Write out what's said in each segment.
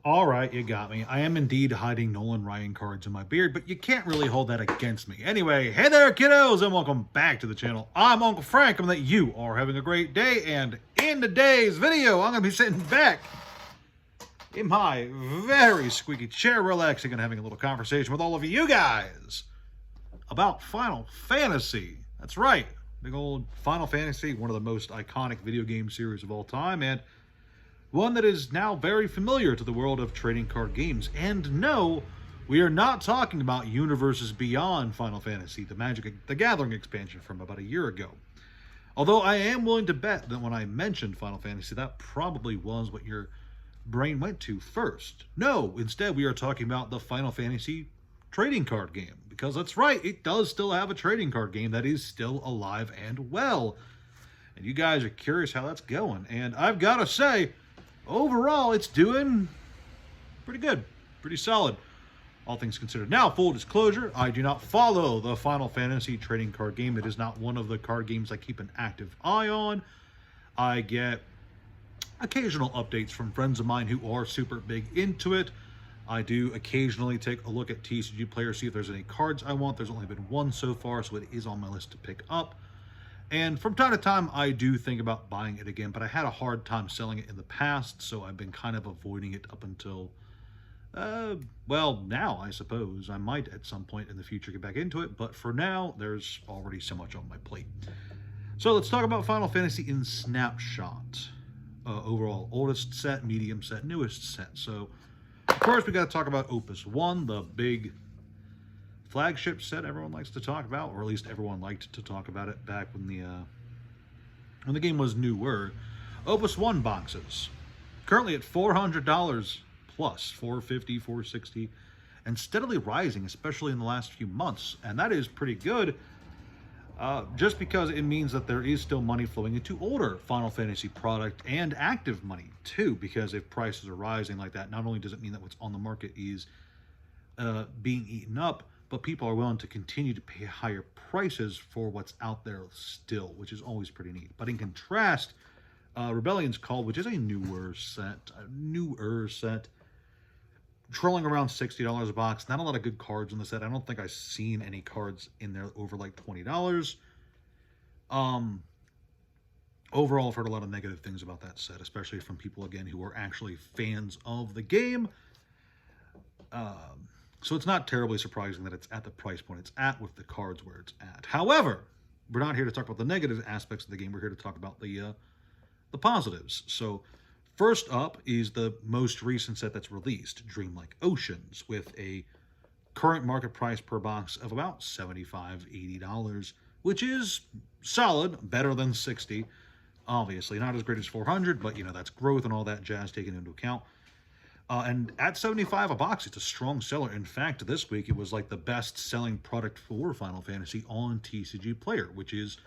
All right, you got me. I am indeed hiding Nolan Ryan cards in my beard, but you can't really hold that against me. Anyway, hey there, kiddos, and welcome back to the channel. I'm Uncle Frank, and that you are having a great day, and in today's video, I'm going to be sitting back in my very squeaky chair, relaxing and having a little conversation with all of you guys about Final Fantasy. That's right, big old Final Fantasy, one of the most iconic video game series of all time, and one that is now very familiar to the world of trading card games. And no, we are not talking about universes beyond Final Fantasy, the Magic the Gathering expansion from about a year ago. Although I am willing to bet that when I mentioned Final Fantasy, that probably was what your brain went to first. No, instead we are talking about the Final Fantasy trading card game. Because that's right, it does still have a trading card game that is still alive and well. And you guys are curious how that's going. And I've got to say, overall, it's doing pretty good, pretty solid, all things considered. Now, full disclosure, I do not follow the Final Fantasy trading card game. It is not one of the card games I keep an active eye on. I get occasional updates from friends of mine who are super big into it. I do occasionally take a look at TCG Player, see if there's any cards I want. There's only been one so far, so it is on my list to pick up. And from time to time, I do think about buying it again, but I had a hard time selling it in the past, so I've been kind of avoiding it up until, well, now, I suppose. I might at some point in the future get back into it, but for now, there's already so much on my plate. So let's talk about Final Fantasy in snapshot. Overall, oldest set, medium set, newest set. So, of course, we got to talk about Opus 1, the big flagship set everyone likes to talk about, or at least everyone liked to talk about it back when the game was newer. Opus 1 boxes, currently at $400 plus, $450, $460, and steadily rising, especially in the last few months. And that is pretty good, just because it means that there is still money flowing into older Final Fantasy product, and active money too, because if prices are rising like that, not only does it mean that what's on the market is being eaten up, but people are willing to continue to pay higher prices for what's out there still, which is always pretty neat. But in contrast, Rebellion's Call, which is a newer set, trolling around $60 a box. Not a lot of good cards in the set. I don't think I've seen any cards in there over like $20. Overall, I've heard a lot of negative things about that set, especially from people, again, who are actually fans of the game. So it's not terribly surprising that it's at the price point it's at with the cards where it's at. However, we're not here to talk about the negative aspects of the game. We're here to talk about the positives. So first up is the most recent set that's released, Dreamlike Oceans, with a current market price per box of about $75, $80, which is solid, better than $60. Obviously, not as great as $400, but, you know, that's growth and all that jazz taken into account. And at $75 a box, it's a strong seller. In fact, this week, it was like the best-selling product for Final Fantasy on TCG Player, which is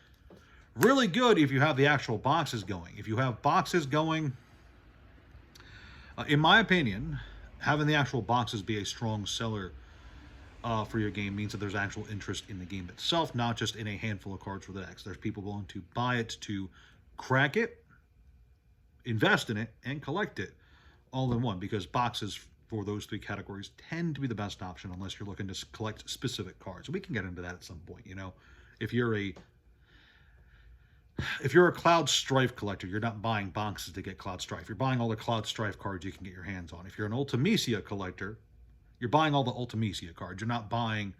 really good if you have the actual boxes going. If you have boxes going, in my opinion, having the actual boxes be a strong seller for your game means that there's actual interest in the game itself, not just in a handful of cards for the decks. There's people willing to buy it, to crack it, invest in it, and collect it all in one, because boxes for those three categories tend to be the best option unless you're looking to collect specific cards. We can get into that at some point. You know, if you're a Cloud Strife collector, you're not buying boxes to get Cloud Strife. You're buying all the Cloud Strife cards you can get your hands on. If you're an Ultimecia collector, you're buying all the Ultimecia cards. You're not buying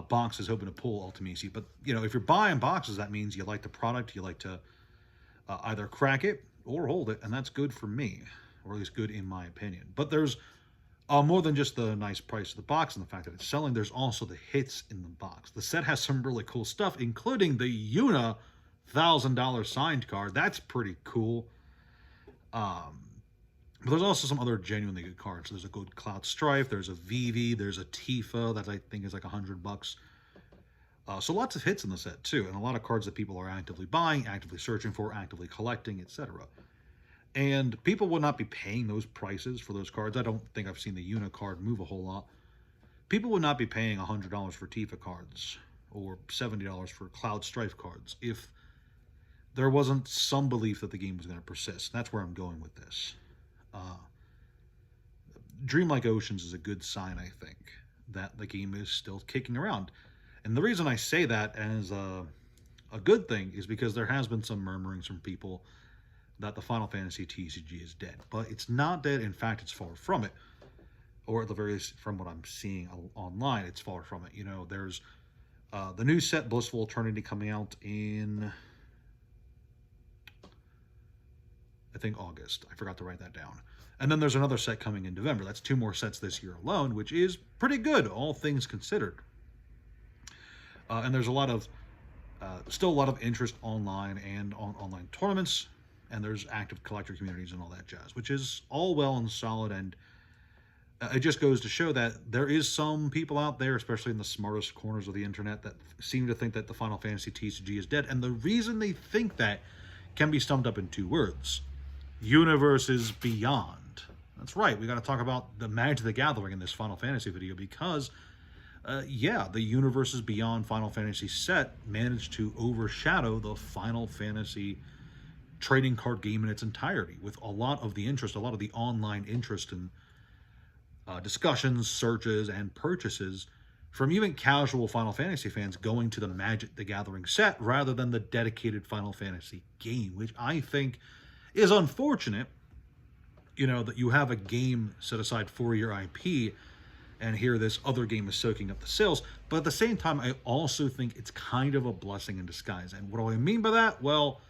boxes hoping to pull Ultimecia. But, you know, if you're buying boxes, that means you like the product. You like to either crack it or hold it, and that's good for me, or at least good in my opinion. But there's more than just the nice price of the box and the fact that it's selling. There's also the hits in the box. The set has some really cool stuff, including the Yuna $1,000 signed card. That's pretty cool. But there's also some other genuinely good cards. There's a good Cloud Strife. There's a Vivi. There's a Tifa that I think is like $100. So lots of hits in the set too, and a lot of cards that people are actively buying, actively searching for, actively collecting, etc. And people will not be paying those prices for those cards. I don't think I've seen the Yuna card move a whole lot. People would not be paying $100 for Tifa cards or $70 for Cloud Strife cards if there wasn't some belief that the game was going to persist. That's where I'm going with this. Dreamlike Oceans is a good sign, I think, that the game is still kicking around. And the reason I say that as a good thing is because there has been some murmurings from people that the Final Fantasy TCG is dead. But it's not dead. In fact, it's far from it. Or at the very least, from what I'm seeing online, it's far from it. You know, there's the new set Blissful Eternity coming out in, I think, August. I forgot to write that down. And then there's another set coming in November. That's 2 more sets this year alone, which is pretty good, all things considered. And there's a lot of, still a lot of interest online and on online tournaments. And there's active collector communities and all that jazz, which is all well and solid. And it just goes to show that there is some people out there, especially in the smartest corners of the internet, that seem to think that the Final Fantasy TCG is dead. And the reason they think that can be summed up in 2 words. Universes beyond. That's right, we got to talk about the Magic the Gathering in this Final Fantasy video because, yeah, the Universes Beyond Final Fantasy set managed to overshadow the Final Fantasy trading card game in its entirety, with a lot of the interest, a lot of the online interest in discussions, searches, and purchases from even casual Final Fantasy fans going to the Magic the Gathering set rather than the dedicated Final Fantasy game, which I think is unfortunate, you know, that you have a game set aside for your IP and here this other game is soaking up the sales. But at the same time, I also think it's kind of a blessing in disguise. And what do I mean by that? Well,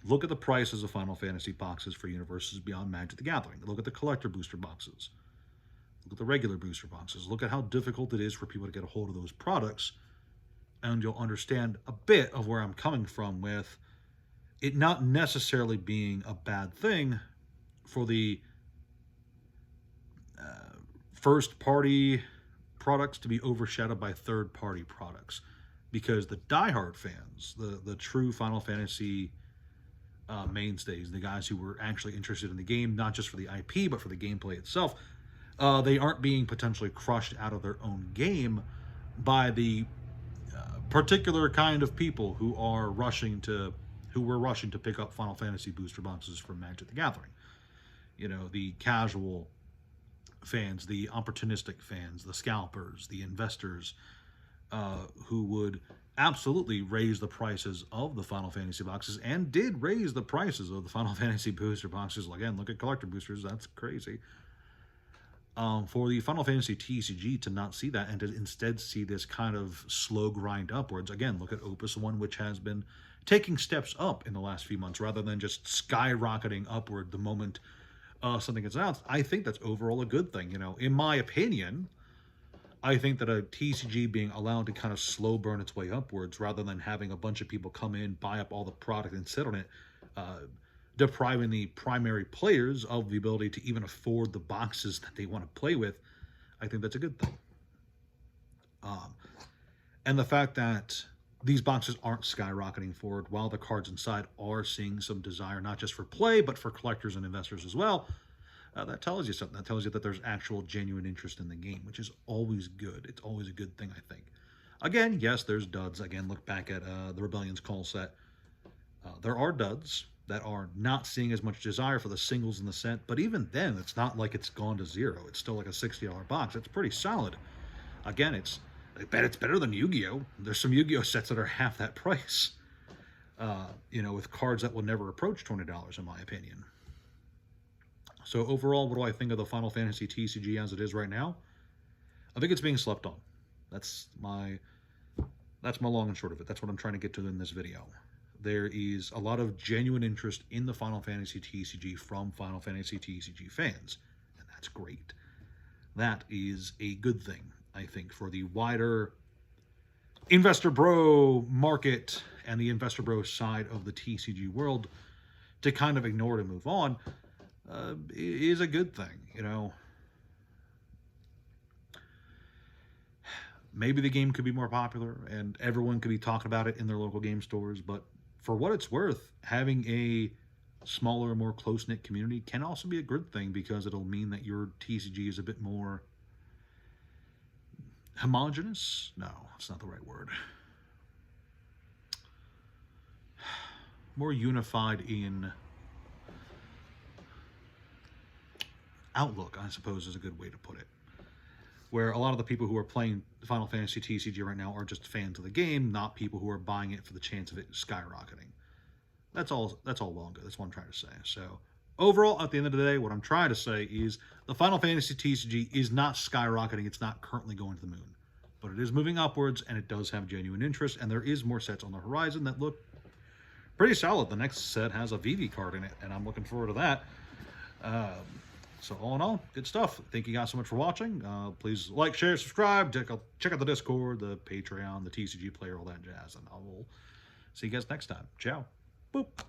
look at the prices of Final Fantasy boxes for Universes Beyond Magic the Gathering. Look at the collector booster boxes. Look at the regular booster boxes. Look at how difficult it is for people to get a hold of those products. And you'll understand a bit of where I'm coming from with it not necessarily being a bad thing for the first-party products to be overshadowed by third-party products. Because the diehard fans, the true Final Fantasy mainstays, the guys who were actually interested in the game, not just for the IP, but for the gameplay itself, they aren't being potentially crushed out of their own game by the particular kind of people who were rushing to pick up Final Fantasy booster boxes from Magic the Gathering. You know, the casual fans, the opportunistic fans, the scalpers, the investors, who would absolutely raise the prices of the Final Fantasy boxes and did raise the prices of the Final Fantasy booster boxes. Again, look at collector boosters. That's crazy. For the Final Fantasy TCG to not see that and to instead see this kind of slow grind upwards. Again, look at Opus 1, which has been taking steps up in the last few months rather than just skyrocketing upward the moment something gets announced. I think that's overall a good thing. You know, in my opinion, I think that a TCG being allowed to kind of slow burn its way upwards rather than having a bunch of people come in, buy up all the product and sit on it, depriving the primary players of the ability to even afford the boxes that they want to play with, I think that's a good thing. And the fact that these boxes aren't skyrocketing forward while the cards inside are seeing some desire, not just for play, but for collectors and investors as well, that tells you something. That tells you that there's actual genuine interest in the game, which is always good. It's always a good thing, I think. Again, yes, there's duds. Again, look back at the Rebellion's Call set. There are duds that are not seeing as much desire for the singles in the set, but even then, it's not like it's gone to zero. It's still like a $60 box. It's pretty solid. Again, I bet it's better than Yu-Gi-Oh! There's some Yu-Gi-Oh! Sets that are half that price. You know, with cards that will never approach $20, in my opinion. So overall, what do I think of the Final Fantasy TCG as it is right now? I think it's being slept on. That's my long and short of it. That's what I'm trying to get to in this video. There is a lot of genuine interest in the Final Fantasy TCG from Final Fantasy TCG fans, and that's great. That is a good thing, I think, for the wider Investor Bro market and the Investor Bro side of the TCG world. To kind of ignore it and move on is a good thing, you know. Maybe the game could be more popular and everyone could be talking about it in their local game stores, but for what it's worth, having a smaller, more close-knit community can also be a good thing because it'll mean that your TCG is a bit more homogenous. No, that's not the right word. More unified in, outlook, I suppose, is a good way to put it. Where a lot of the people who are playing Final Fantasy TCG right now are just fans of the game, not people who are buying it for the chance of it skyrocketing. That's all well and good. That's what I'm trying to say. So overall, at the end of the day, what I'm trying to say is the Final Fantasy TCG is not skyrocketing. It's not currently going to the moon. But it is moving upwards, and it does have genuine interest, and there is more sets on the horizon that look pretty solid. The next set has a VV card in it, and I'm looking forward to that. So all in all, good stuff. Thank you guys so much for watching. Please like, share, subscribe. Check out the Discord, the Patreon, the TCG player, all that jazz. And I will see you guys next time. Ciao. Boop.